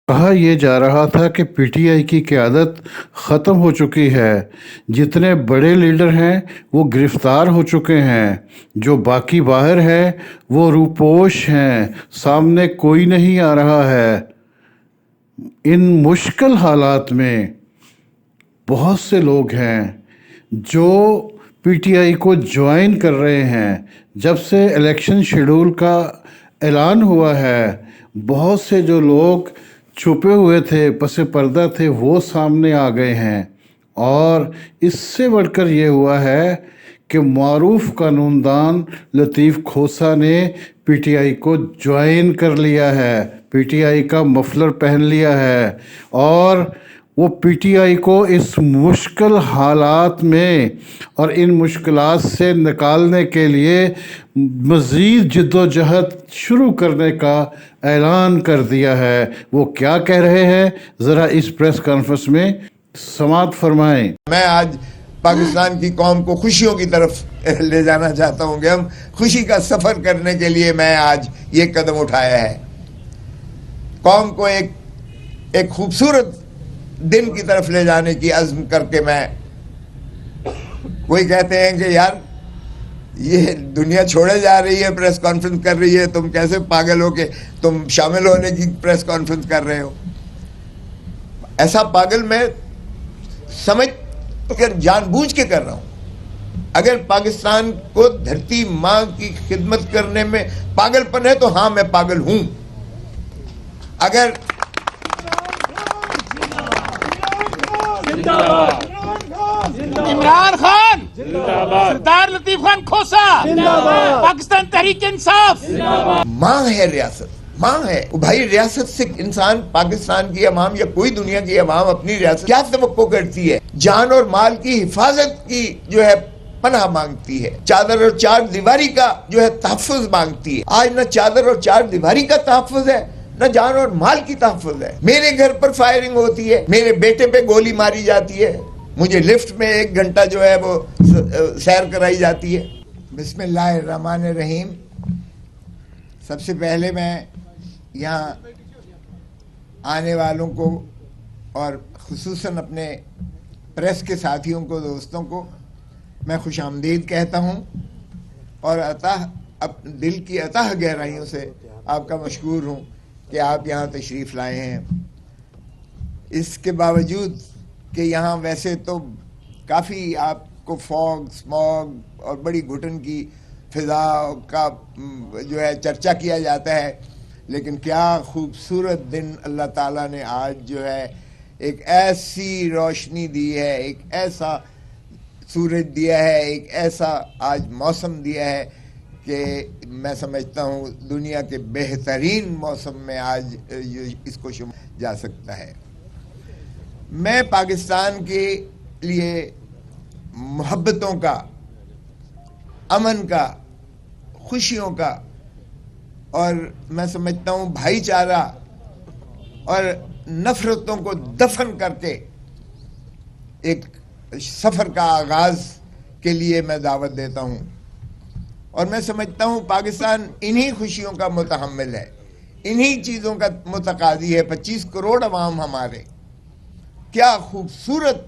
کہا یہ جا رہا تھا کہ پی ٹی آئی کی قیادت ختم ہو چکی ہے، جتنے بڑے لیڈر ہیں وہ گرفتار ہو چکے ہیں، جو باقی باہر ہے وہ روپوش ہیں، سامنے کوئی نہیں آ رہا ہے۔ ان مشکل حالات میں بہت سے لوگ ہیں جو پی ٹی آئی کو جوائن کر رہے ہیں۔ جب سے الیکشن شیڈول کا اعلان ہوا ہے، بہت سے جو لوگ چھپے ہوئے تھے، پس پردہ تھے، وہ سامنے آ گئے ہیں۔ اور اس سے بڑھ کر یہ ہوا ہے کہ معروف قانون دان لطیف کھوسہ نے پی ٹی آئی کو جوائن کر لیا ہے، پی ٹی آئی کا مفلر پہن لیا ہے، اور وہ پی ٹی آئی کو اس مشکل حالات میں اور ان مشکلات سے نکالنے کے لیے مزید جد و جہد شروع کرنے کا اعلان کر دیا ہے۔ وہ کیا کہہ رہے ہیں، ذرا اس پریس کانفرنس میں سماعت فرمائیں۔ میں آج پاکستان کی قوم کو خوشیوں کی طرف لے جانا چاہتا ہوں کہ ہم خوشی کا سفر کرنے کے لیے میں آج یہ قدم اٹھایا ہے۔ قوم کو ایک خوبصورت دن کی طرف لے جانے کی عزم کر کے میں، کوئی کہتے ہیں کہ یار یہ دنیا چھوڑے جا رہی ہے، پریس کانفرنس کر رہی ہے، تم کیسے پاگل ہو کہ تم شامل ہونے کی پریس کانفرنس کر رہے ہو؟ ایسا پاگل میں سمجھ کر جان بوجھ کے کر رہا ہوں۔ اگر پاکستان کو دھرتی ماں کی خدمت کرنے میں پاگل پن ہے تو ہاں میں پاگل ہوں۔ اگر عمران خان، سردار لطیف خان کھوسہ، پاکستان تحریک انصاف، ماں ہے ریاست، ماں ہے بھائی۔ ریاست سے انسان، پاکستان کی عوام یا کوئی دنیا کی عوام اپنی ریاست کیا توقع کرتی ہے؟ جان اور مال کی حفاظت کی جو ہے پناہ مانگتی ہے، چادر اور چار دیواری کا جو ہے تحفظ مانگتی ہے۔ آج نہ چادر اور چار دیواری کا تحفظ ہے، نہ جان اور مال کی تحفظ ہے۔ میرے گھر پر فائرنگ ہوتی ہے، میرے بیٹے پہ گولی ماری جاتی ہے، مجھے لفٹ میں 1 گھنٹہ جو ہے وہ سیر کرائی جاتی ہے۔ بسم اللہ الرحمن الرحیم۔ سب سے پہلے میں یہاں آنے والوں کو اور خصوصاً اپنے پریس کے ساتھیوں کو، دوستوں کو میں خوش آمدید کہتا ہوں، اور دل کی اتح گہرائیوں سے آپ کا مشکور ہوں کہ آپ یہاں تشریف لائے ہیں۔ اس کے باوجود کہ یہاں ویسے تو کافی آپ کو فوگ، اسموگ اور بڑی گھٹن کی فضا کا جو ہے چرچا کیا جاتا ہے، لیکن کیا خوبصورت دن اللہ تعالیٰ نے آج جو ہے ایک ایسی روشنی دی ہے، ایک ایسا سورج دیا ہے، ایک ایسا آج موسم دیا ہے کہ میں سمجھتا ہوں دنیا کے بہترین موسم میں آج اس کو شمار جا سکتا ہے۔ میں پاکستان کے لیے محبتوں کا، امن کا، خوشیوں کا، اور میں سمجھتا ہوں بھائی چارہ اور نفرتوں کو دفن کر کے ایک سفر کا آغاز کے لیے میں دعوت دیتا ہوں، اور میں سمجھتا ہوں پاکستان انہی خوشیوں کا متحمل ہے، انہی چیزوں کا متقاضی ہے۔ 25 کروڑ عوام ہمارے، کیا خوبصورت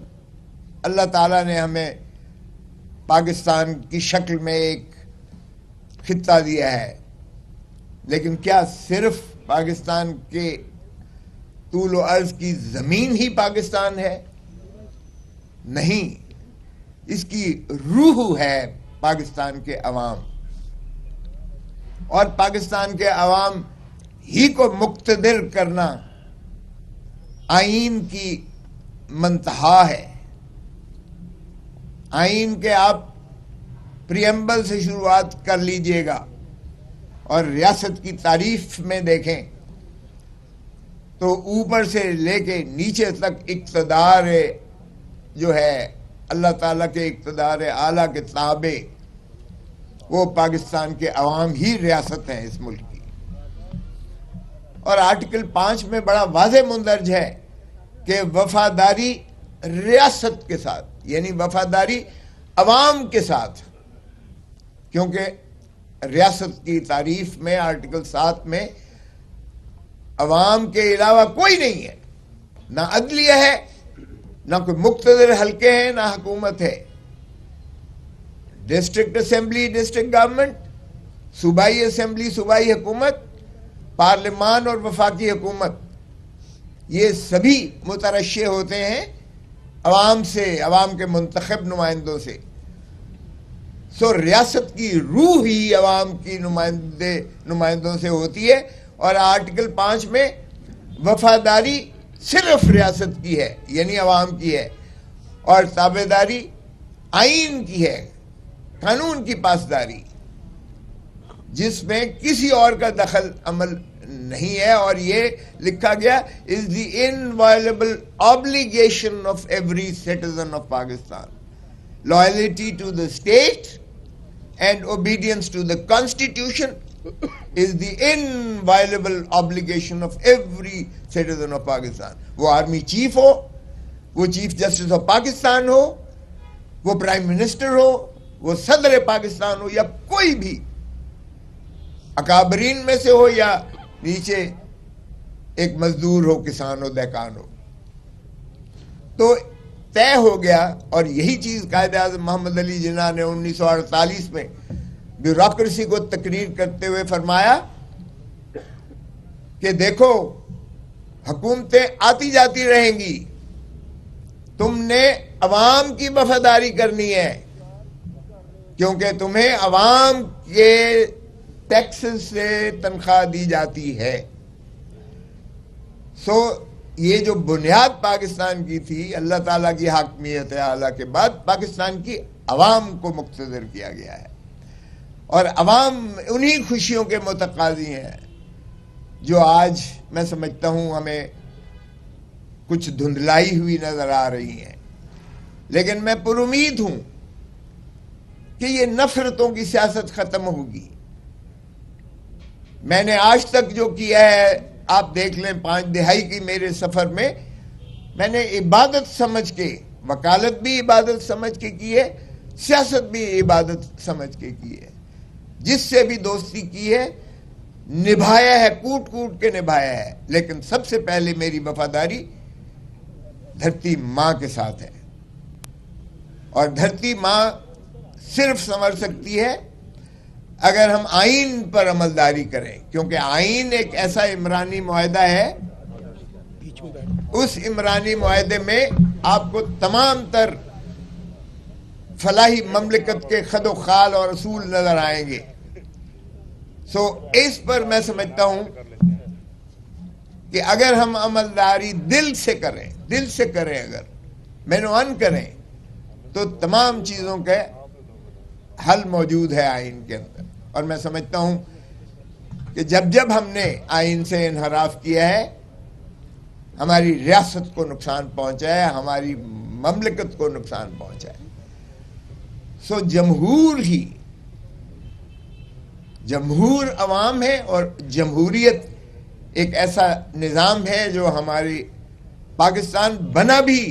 اللہ تعالیٰ نے ہمیں پاکستان کی شکل میں ایک خطہ دیا ہے، لیکن کیا صرف پاکستان کے طول و عرض کی زمین ہی پاکستان ہے؟ نہیں، اس کی روح ہے پاکستان کے عوام، اور پاکستان کے عوام ہی کو مقتدر کرنا آئین کی منتہا ہے۔ آئین کے آپ پریمبل سے شروعات کر لیجئے گا اور ریاست کی تعریف میں دیکھیں تو اوپر سے لے کے نیچے تک اقتدار جو ہے اللہ تعالیٰ کے اقتدار اعلیٰ کے تابع وہ پاکستان کے عوام ہی ریاست ہیں اس ملک کی۔ اور آرٹیکل 5 میں بڑا واضح مندرج ہے کہ وفاداری ریاست کے ساتھ، یعنی وفاداری عوام کے ساتھ، کیونکہ ریاست کی تعریف میں آرٹیکل 7 میں عوام کے علاوہ کوئی نہیں ہے، نہ عدلیہ ہے، نہ کوئی مقتدر حلقے ہیں، نہ حکومت ہے. ڈسٹرکٹ اسمبلی ڈسٹرکٹ گورنمنٹ، صوبائی اسمبلی صوبائی حکومت، پارلیمان اور وفاقی حکومت، یہ سبھی مترشح ہوتے ہیں عوام سے، عوام کے منتخب نمائندوں سے. سو ریاست کی روح ہی عوام کی نمائندوں سے ہوتی ہے. اور آرٹیکل 5 میں وفاداری صرف ریاست کی ہے، یعنی عوام کی ہے، اور تابعداری آئین کی ہے، قانون کی پاسداری، جس میں کسی اور کا دخل عمل نہیں ہے. اور یہ لکھا گیا is the inviolable obligation of every citizen of Pakistan. Loyalty to the state and obedience to the constitution is the inviolable obligation of every citizen of Pakistan. وہ آرمی چیف ہو، وہ چیف جسٹس آف پاکستان ہو، وہ prime minister ہو، وہ صدر پاکستان ہو، یا کوئی بھی اکابرین میں سے ہو، یا نیچے ایک مزدور ہو، کسان ہو، دہقان ہو. تو طے ہو گیا. اور یہی چیز قائد اعظم محمد علی جناح نے 1948 میں بیوروکریسی کو تقریر کرتے ہوئے فرمایا کہ دیکھو حکومتیں آتی جاتی رہیں گی، تم نے عوام کی وفاداری کرنی ہے، کیونکہ تمہیں عوام کے ٹیکس سے تنخواہ دی جاتی ہے. سو یہ جو بنیاد پاکستان کی تھی، اللہ تعالیٰ کی حاکمیت اعلیٰ کے بعد پاکستان کی عوام کو مقتدر کیا گیا ہے. اور عوام انہی خوشیوں کے متقاضی ہیں جو آج میں سمجھتا ہوں ہمیں کچھ دھندلائی ہوئی نظر آ رہی ہیں. لیکن میں پر امید ہوں کہ یہ نفرتوں کی سیاست ختم ہوگی. میں نے آج تک جو کیا ہے، آپ دیکھ لیں 5 دہائی کی میرے سفر میں، میں نے عبادت سمجھ کے، وکالت بھی عبادت سمجھ کے کی ہے، سیاست بھی عبادت سمجھ کے کی ہے. جس سے بھی دوستی کی ہے نبھایا ہے، کوٹ کوٹ کے نبھایا ہے. لیکن سب سے پہلے میری وفاداری دھرتی ماں کے ساتھ ہے. اور دھرتی ماں صرف سنور سکتی ہے اگر ہم آئین پر عملداری کریں، کیونکہ آئین ایک ایسا عمرانی معاہدہ ہے، اس عمرانی معاہدے میں آپ کو تمام تر فلاحی مملکت کے خد و خال اور اصول نظر آئیں گے. سو اس پر میں سمجھتا ہوں کہ اگر ہم عملداری دل سے کریں اگر مینوان کریں، تو تمام چیزوں کے حل موجود ہے آئین کے اندر. اور میں سمجھتا ہوں کہ جب ہم نے آئین سے انحراف کیا ہے، ہماری ریاست کو نقصان پہنچا ہے، ہماری مملکت کو نقصان پہنچا ہے. سو جمہور عوام ہے، اور جمہوریت ایک ایسا نظام ہے جو ہماری پاکستان بنا بھی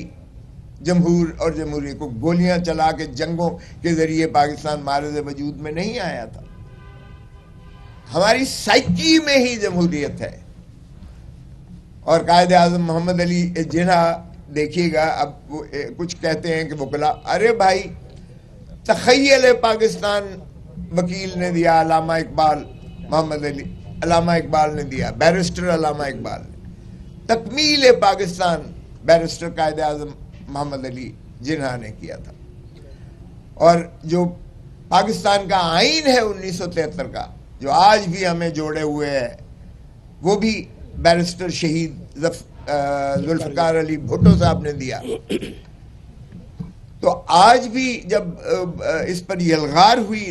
جمہور اور جمہوریت کو گولیاں چلا کے جنگوں کے ذریعے پاکستان معرض وجود میں نہیں آیا تھا. ہماری سائیکی میں ہی جمہوریت ہے. اور قائد اعظم محمد علی جناح دیکھیے گا، اب وہ کچھ کہتے ہیں کہ وکلا، ارے بھائی تخیل پاکستان وکیل نے دیا، علامہ اقبال محمد علی، علامہ اقبال نے دیا، بیرسٹر علامہ اقبال نے. تکمیل پاکستان بیرسٹر قائد اعظم محمد علی جناح نے کیا تھا. اور جو پاکستان کا آئین ہے 1973 کا، جو آج بھی ہمیں جوڑے ہوئے ہے، وہ بھی بیرسٹر شہید ذوالفقار علی بھٹو صاحب نے دیا. تو آج بھی جب اس پر یلغار ہوئی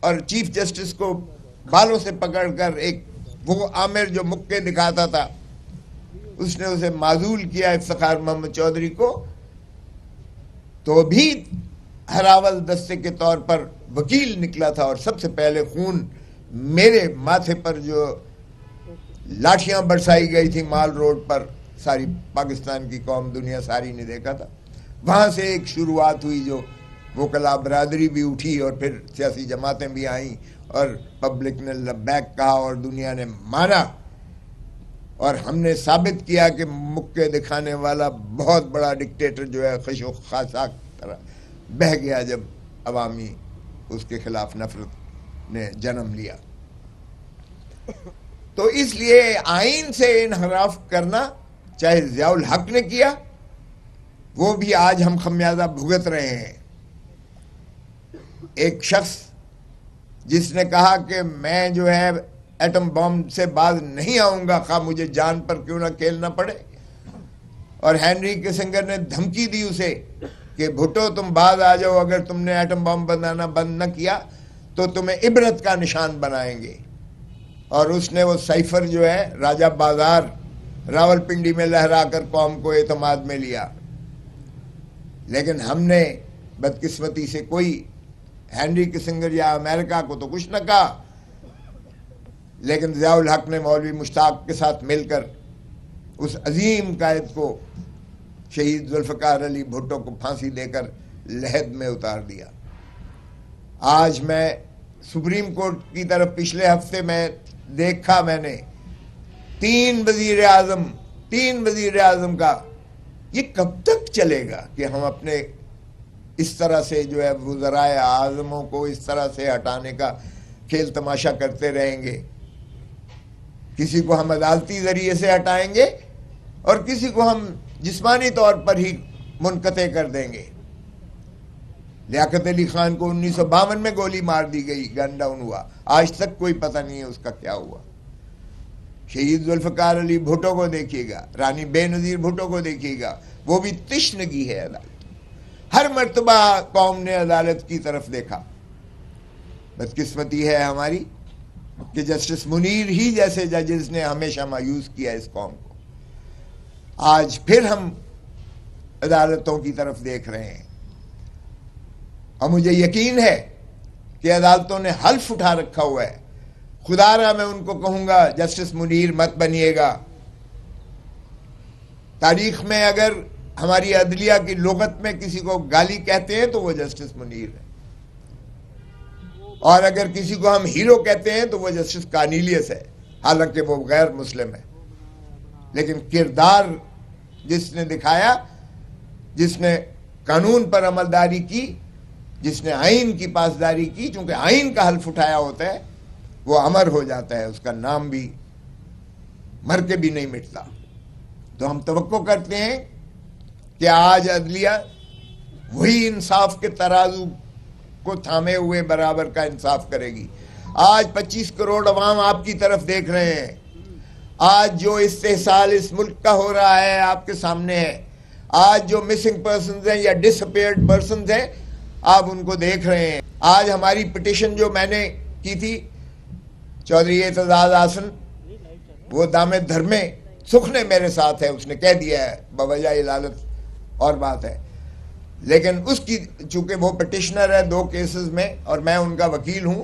اور چیف جسٹس کو بالوں سے پکڑ کر ایک وہ عامر جو مکے دکھاتا تھا، اس نے اسے معزول کیا افتخار محمد چودھری کو، تو بھی ہراول دستے کے طور پر وکیل نکلا تھا. اور سب سے پہلے خون میرے ماتھے پر جو لاٹھیاں برسائی گئی تھی مال روڈ پر، ساری پاکستان کی قوم، دنیا ساری نے دیکھا تھا. وہاں سے ایک شروعات ہوئی، جو وکلا برادری بھی اٹھی اور پھر سیاسی جماعتیں بھی آئیں اور پبلک نے لبیک کہا اور دنیا نے مانا اور ہم نے ثابت کیا کہ مکے دکھانے والا بہت بڑا ڈکٹیٹر جو ہے خش و خاصاک طرح بہہ گیا جب عوامی اس کے خلاف نفرت نے جنم لیا. تو اس لیے آئین سے انحراف کرنا چاہے ضیاء الحق نے کیا، وہ بھی آج ہم خمیازہ بھگت رہے ہیں. ایک شخص جس نے کہا کہ میں جو ہے ایٹم بم سے باز نہیں آؤں گا خواہ مجھے جان پر کیوں نہ کھیلنا پڑے، اور ہینری کسنگر نے دھمکی دی اسے کہ بھٹو تم باز آ جاؤ، اگر تم نے ایٹم بم بنانا بند نہ کیا تو تمہیں عبرت کا نشان بنائیں گے. اور اس نے وہ سائفر جو ہے راجہ بازار راول پنڈی میں لہرا کر قوم کو اعتماد میں لیا. لیکن ہم نے بدقسمتی سے کوئی ہینری کسنگر یا امریکہ کو تو کچھ نہ کہا، لیکن ضیاء الحق نے مولوی مشتاق کے ساتھ مل کر اس عظیم قائد کو شہید ذوالفقار علی بھٹو کو پھانسی دے کر لحد میں اتار دیا. آج میں سپریم کورٹ کی طرف پچھلے ہفتے میں دیکھا، میں نے تین وزیر اعظم کا یہ کب تک چلے گا کہ ہم اپنے اس طرح سے جو ہے وزرائے اعظموں کو اس طرح سے ہٹانے کا کھیل تماشا کرتے رہیں گے. کسی کو ہم عدالتی ذریعے سے ہٹائیں گے اور کسی کو ہم جسمانی طور پر ہی منقطع کر دیں گے. لیاقت علی خان کو 1952 میں گولی مار دی گئی، گن ڈاؤن ہوا، آج تک کوئی پتہ نہیں ہے اس کا کیا ہوا. شہید ذوالفقار علی بھٹو کو دیکھیے گا، رانی بے نظیر بھٹو کو دیکھیے گا، وہ بھی تشنگی ہے عدالت. ہر مرتبہ قوم نے عدالت کی طرف دیکھا. بدقسمتی ہے ہماری کہ جسٹس منیر ہی جیسے ججز نے ہمیشہ مایوس کیا اس قوم کو. آج پھر ہم عدالتوں کی طرف دیکھ رہے ہیں، اور مجھے یقین ہے کہ عدالتوں نے حلف اٹھا رکھا ہوا ہے. خدا را میں ان کو کہوں گا جسٹس منیر مت بنیے گا. تاریخ میں اگر ہماری عدلیہ کی لغت میں کسی کو گالی کہتے ہیں تو وہ جسٹس منیر ہے، اور اگر کسی کو ہم ہیرو کہتے ہیں تو وہ جسٹس کارنیلیس ہے، حالانکہ وہ غیر مسلم ہے. لیکن کردار جس نے دکھایا، جس نے قانون پر عملداری کی، جس نے آئین کی پاسداری کی، چونکہ آئین کا حلف اٹھایا ہوتا ہے، وہ امر ہو جاتا ہے، اس کا نام بھی مر کے بھی نہیں مٹتا. تو ہم توقع کرتے ہیں کہ آج عدلیہ وہی انصاف کے ترازو کو تھامے ہوئے برابر کا انصاف کرے گی. آج 25 کروڑ عوام آپ کی طرف دیکھ رہے ہیں. آج جو استحصال اس ملک کا ہو رہا ہے آپ کے سامنے ہے. آج جو مسنگ پرسنز ہیں یا ڈس اپیئرڈ پرسنز ہیں آپ ان کو دیکھ رہے ہیں. آج ہماری پٹیشن جو میں نے کی تھی چودھری اعتزاز آسن، وہ دامے دھرمے سکھ نے میرے ساتھ ہے، اس نے کہہ دیا ہے بوجہ علالت اور بات ہے، لیکن اس کی چونکہ وہ پٹیشنر ہے 2 کیسز میں اور میں ان کا وکیل ہوں،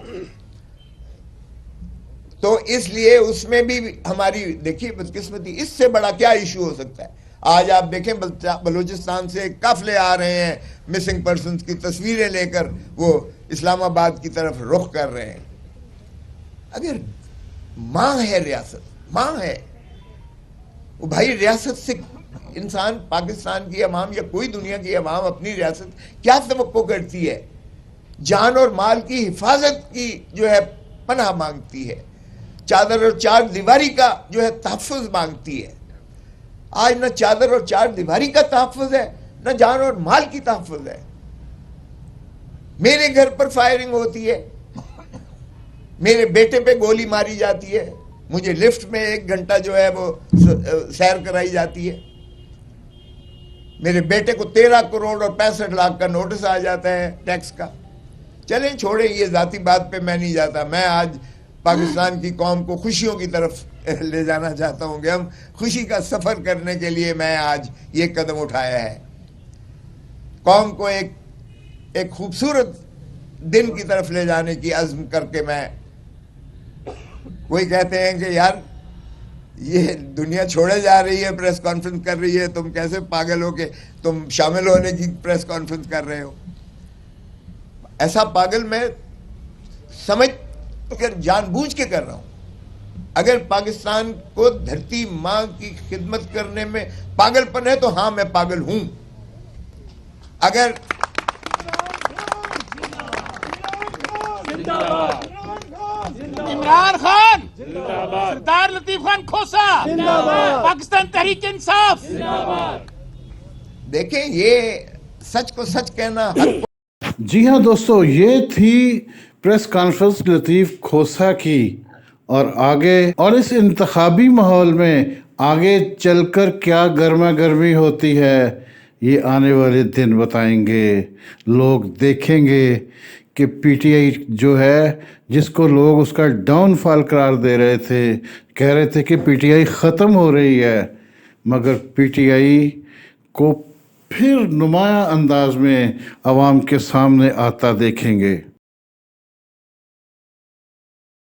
تو اس لیے اس میں بھی ہماری دیکھیے بدقسمتی. اس سے بڑا کیا ایشو ہو سکتا ہے؟ آج آپ دیکھیں بلوچستان سے قافلے آ رہے ہیں مسنگ پرسنز کی تصویریں لے کر، وہ اسلام آباد کی طرف رخ کر رہے ہیں. اگر ماں ہے ریاست، ماں ہے وہ بھائی، ریاست سے انسان پاکستان کی عوام یا کوئی دنیا کی عوام اپنی ریاست کیا توقع کرتی ہے؟ جان اور مال کی حفاظت کی جو ہے پناہ مانگتی ہے، چادر اور 4 دیواری کا جو ہے تحفظ مانگتی ہے. آج نہ چادر اور 4 دیواری کا تحفظ ہے، نہ جان اور مال کی تحفظ ہے. میرے گھر پر فائرنگ ہوتی ہے، میرے بیٹے پہ گولی ماری جاتی ہے، مجھے لفٹ میں 1 گھنٹہ جو ہے وہ سیر کرائی جاتی ہے، میرے بیٹے کو 13 کروڑ اور 65 لاکھ کا نوٹس آ جاتا ہے ٹیکس کا. چلیں چھوڑیں، یہ ذاتی بات پہ میں نہیں جاتا. میں آج پاکستان کی قوم کو خوشیوں کی طرف لے جانا چاہتا ہوں کہ ہم خوشی کا سفر کرنے کے لیے میں آج یہ قدم اٹھایا ہے. قوم کو ایک خوبصورت دن کی طرف لے جانے کی عزم کر کے میں. کوئی کہتے ہیں کہ یار یہ دنیا چھوڑے جا رہی ہے، پریس کانفرنس کر رہی ہے، تم کیسے پاگل ہو کہ تم شامل ہونے کی پریس کانفرنس کر رہے ہو. ایسا پاگل میں سمجھ کر جان بوجھ کے کر رہا ہوں. اگر پاکستان کو دھرتی ماں کی خدمت کرنے میں پاگل پن ہے تو ہاں میں پاگل ہوں. اگر عمران خان سردار لطیف خان کھوسا پاکستان تحریک انصاف. دیکھیں یہ سچ کو سچ کہنا حق کو جی ہاں دوستو، یہ تھی پریس کانفرنس لطیف کھوسا کی، اور اس انتخابی ماحول میں آگے چل کر کیا گرما گرمی ہوتی ہے یہ آنے والے دن بتائیں گے. لوگ دیکھیں گے کہ پی ٹی آئی جو ہے، جس کو لوگ اس کا ڈاؤن فال قرار دے رہے تھے، کہہ رہے تھے کہ پی ٹی آئی ختم ہو رہی ہے، مگر پی ٹی آئی کو پھر نمایاں انداز میں عوام کے سامنے آتا دیکھیں گے.